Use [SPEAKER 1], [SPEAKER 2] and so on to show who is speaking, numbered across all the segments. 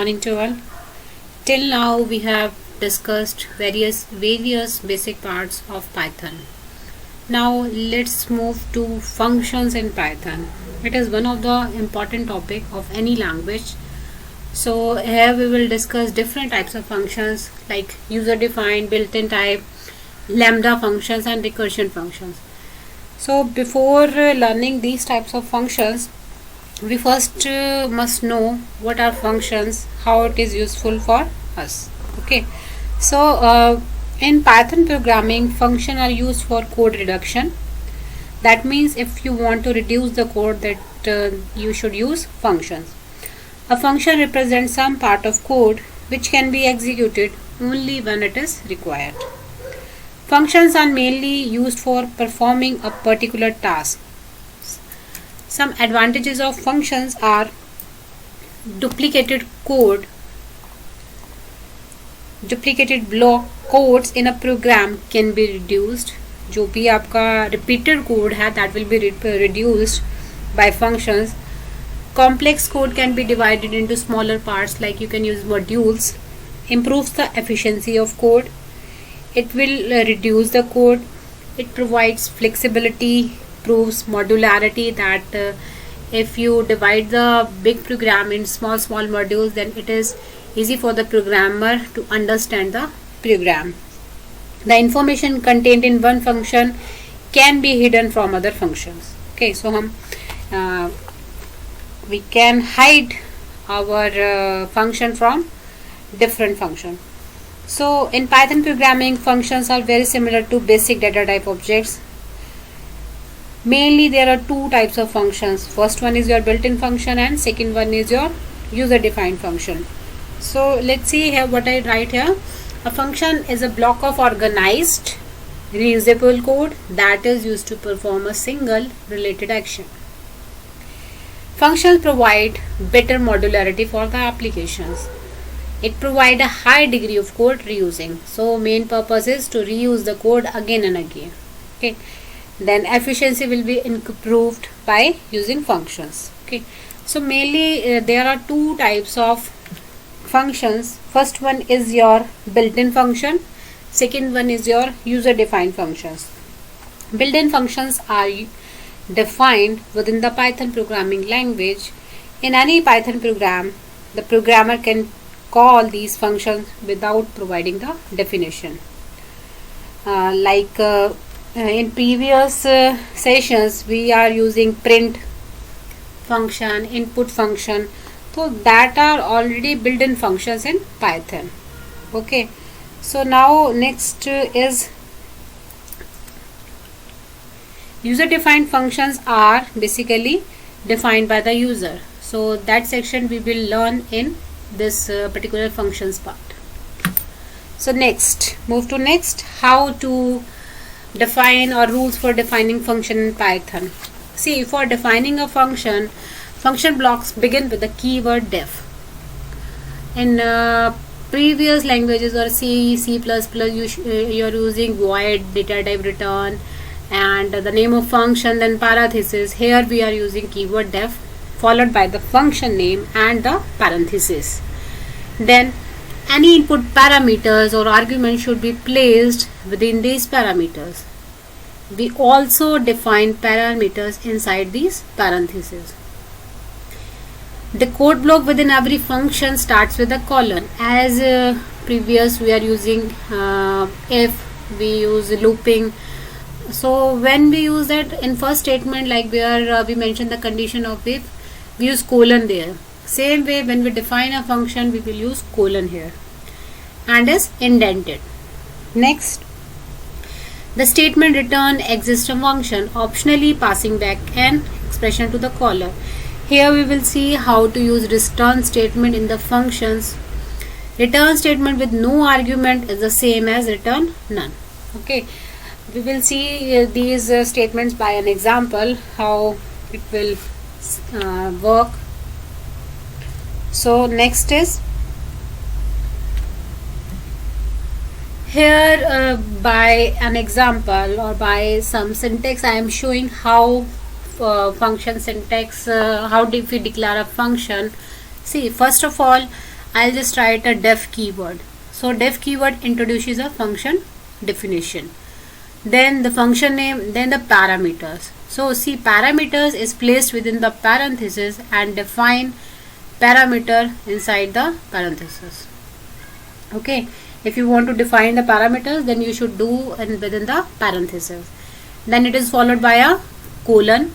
[SPEAKER 1] Morning to all. Till now we have discussed various basic parts of Python. Now let's move to functions in Python. It is one of the important topic of any language. So here we will discuss different types of functions like user defined, built-in type, lambda functions and recursion functions. So before learning these types of functions, we first must know what are functions, how it is useful for us. Okay, so in Python programming, functions are used for code reduction. That means if you want to reduce the code, that you should use functions. A function represents some part of code which can be executed only when it is required. Functions are mainly used for performing a particular task. Some advantages of functions are duplicated block codes in a program can be reduced. जो भी आपका repeated code है that will be reduced by functions. Complex code can be divided into smaller parts, like you can use modules. Improves the efficiency of code. It will reduce the code. It provides flexibility. Proves modularity, that if you divide the big program in small modules, then it is easy for the programmer to understand the program. The information contained in one function can be hidden from other functions. Okay, so we can hide our function from different function. So in Python programming, functions are very similar to basic data type objects. Mainly there are two types of functions. First one is your built-in function and second one is your user-defined function. So let's see here what I write here. A function is a block of organized reusable code that is used to perform a single related action. Functions provide better modularity for the applications. It provides a high degree of code reusing. So main purpose is to reuse the code again and again. Okay. Then efficiency will be improved by using functions. Okay, so mainly there are two types of functions. First one is your built-in function, second one is your user-defined functions. Built-in functions are defined within the Python programming language. In any Python program, the programmer can call these functions without providing the definition. In previous sessions we are using print function, input function, so that are already built-in functions in Python. Okay, so now next is user-defined functions are basically defined by the user. So that section we will learn in this particular functions part. So next, move to next, how to define or rules for defining function in Python. See, for defining a function blocks begin with the keyword def. In previous languages or C++, you are using void, data type return, and the name of function, then parenthesis. Here we are using keyword def followed by the function name and the parenthesis. Then any input parameters or arguments should be placed within these parameters. We also define parameters inside these parentheses. The code block within every function starts with a colon. As previous we are using if, we use looping. So when we use that in first statement, like where we mentioned the condition of if, we use colon there. Same way when we define a function, we will use colon here and is indented. Next, the statement return exists a function, optionally passing back an expression to the caller. Here we will see how to use return statement in the functions. Return statement with no argument is the same as return none. Okay, we will see these statements by an example how it will work. So next is here by an example or by some syntax I am showing how function syntax, how do we declare a function. See, first of all I'll just write a def keyword. So def keyword introduces a function definition. Then the function name, then the parameters. So see, parameters is placed within the parenthesis and define parameter inside the parenthesis. Okay, if you want to define the parameters, then you should do within the parenthesis. Then it is followed by a colon.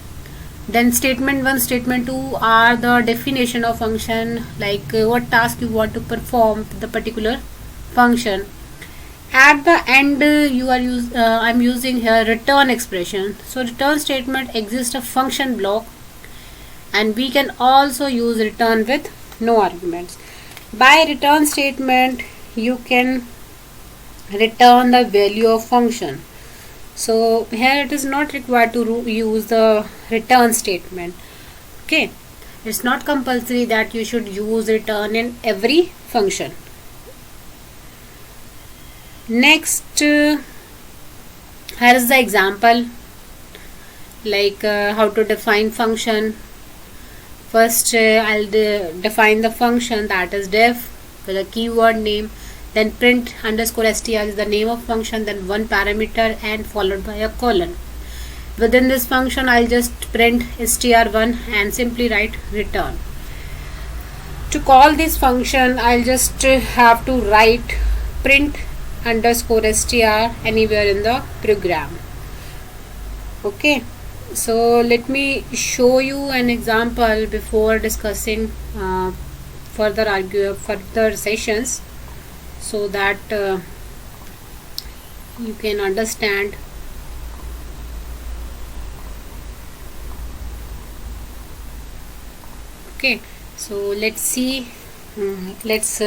[SPEAKER 1] Then statement 1, statement 2 are the definition of function, like what task you want to perform the particular function. At the end I'm using here return expression. So return statement exists a function block, and we can also use return with no arguments. By return statement you can return the value of function. So here it is not required to use the return statement. Okay, it's not compulsory that you should use return in every function. Next, here is the example, like how to define function. First I'll define the function, that is def with a keyword name, then print underscore str is the name of function, then one parameter and followed by a colon. Within this function I'll just print str1 and simply write return. To call this function I'll just have to write print underscore str anywhere in the program. Okay, so let me show you an example before discussing further sessions, so that you can understand. Okay, so let's see, let's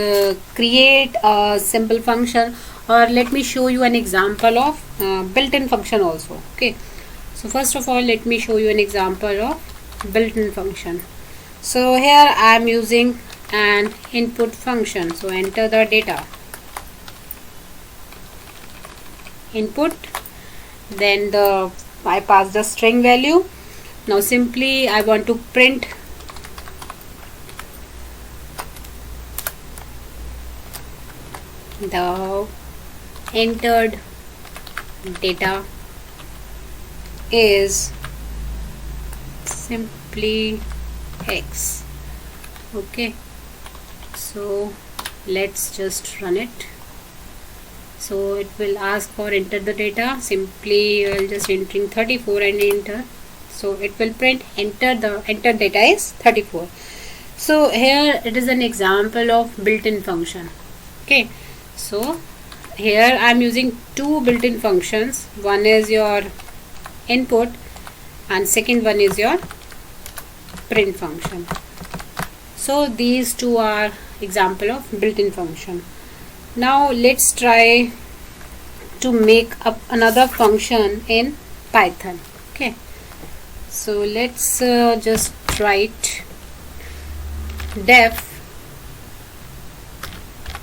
[SPEAKER 1] create a simple function, or let me show you an example of built-in function also. Okay, so first of all let me show you an example of built-in function. So here I am using an input function. So enter the data, input, then I pass the string value. Now simply I want to print the entered data is simply X. Okay, so let's just run it. So it will ask for enter the data. Simply I'll just entering 34 and enter. So it will print entered data is 34. So here it is an example of built-in function. Okay, so here I am using two built-in functions. One is your input and second one is your print function. So these two are example of built-in function. Now let's try to make up another function in Python. Okay, so let's just write def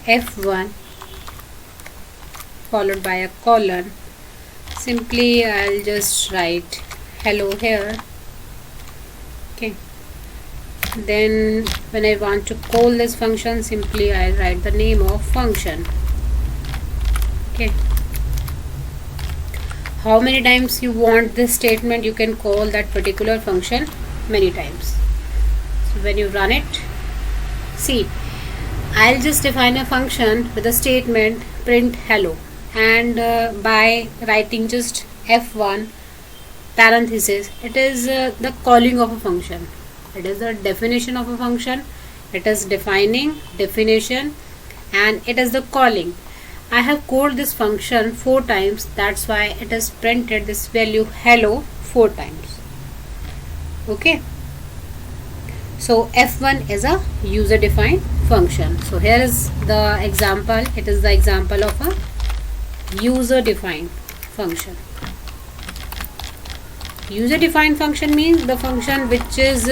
[SPEAKER 1] f1 followed by a colon. Simply I'll just write hello here. Okay, then when I want to call this function, simply I'll write the name of function. Okay, how many times you want this statement, you can call that particular function many times. So when you run it, see, I'll just define a function with a statement print hello, and by writing just f1 parenthesis, it is the calling of a function. It is the definition of a function. It is defining, definition, and it is the calling. I have called this function 4 times. That's why it is printed this value hello 4 times. Okay, so f1 is a user defined function. So here is the example. It is the example of a user defined function. User defined function means the function which is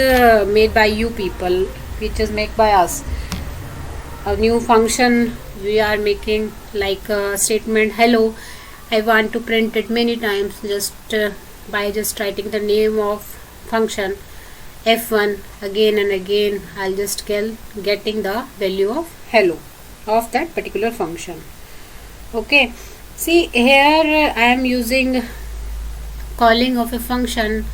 [SPEAKER 1] made by you people, which is made by us. A new function we are making, like a statement hello, I want to print it many times just by just writing the name of function f1 again and again. I'll just getting the value of hello of that particular function. Okay, see here I am using calling of a function.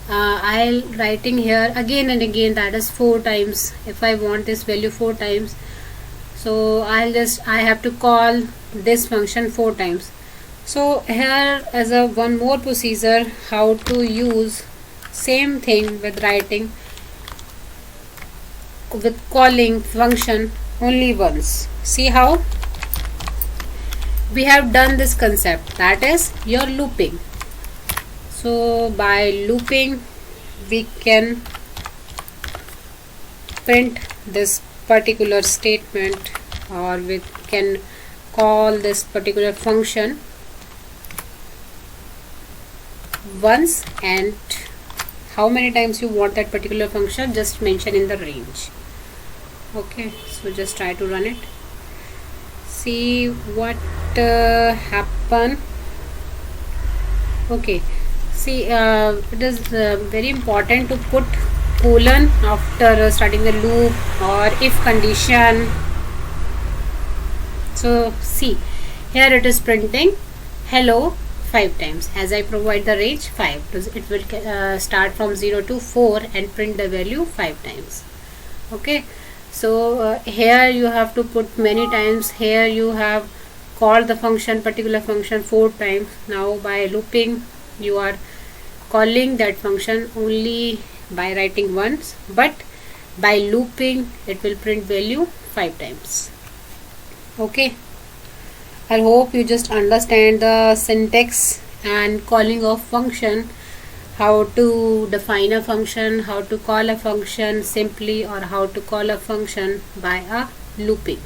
[SPEAKER 1] I'll writing here again and again, that is 4 times. If I want this value 4 times, so I have to call this function 4 times. So here as a one more procedure how to use same thing with writing, with calling function only once. See how we have done this concept, that is you're looping. So by looping we can print this particular statement, or we can call this particular function once, and how many times you want that particular function, just mention in the range. Okay, so just try to run it, see what happen. Okay, see it is very important to put colon after starting the loop or if condition. So see here it is printing hello 5 times, as I provide the range 5, it will start from 0 to 4 and print the value 5 times. Okay, so here you have to put many times. Here you have called the function, particular function 4 times. Now by looping you are calling that function only by writing once, but by looping it will print value 5 times. Okay, I hope you just understand the syntax and calling of function, how to define a function, how to call a function simply, or how to call a function by a looping.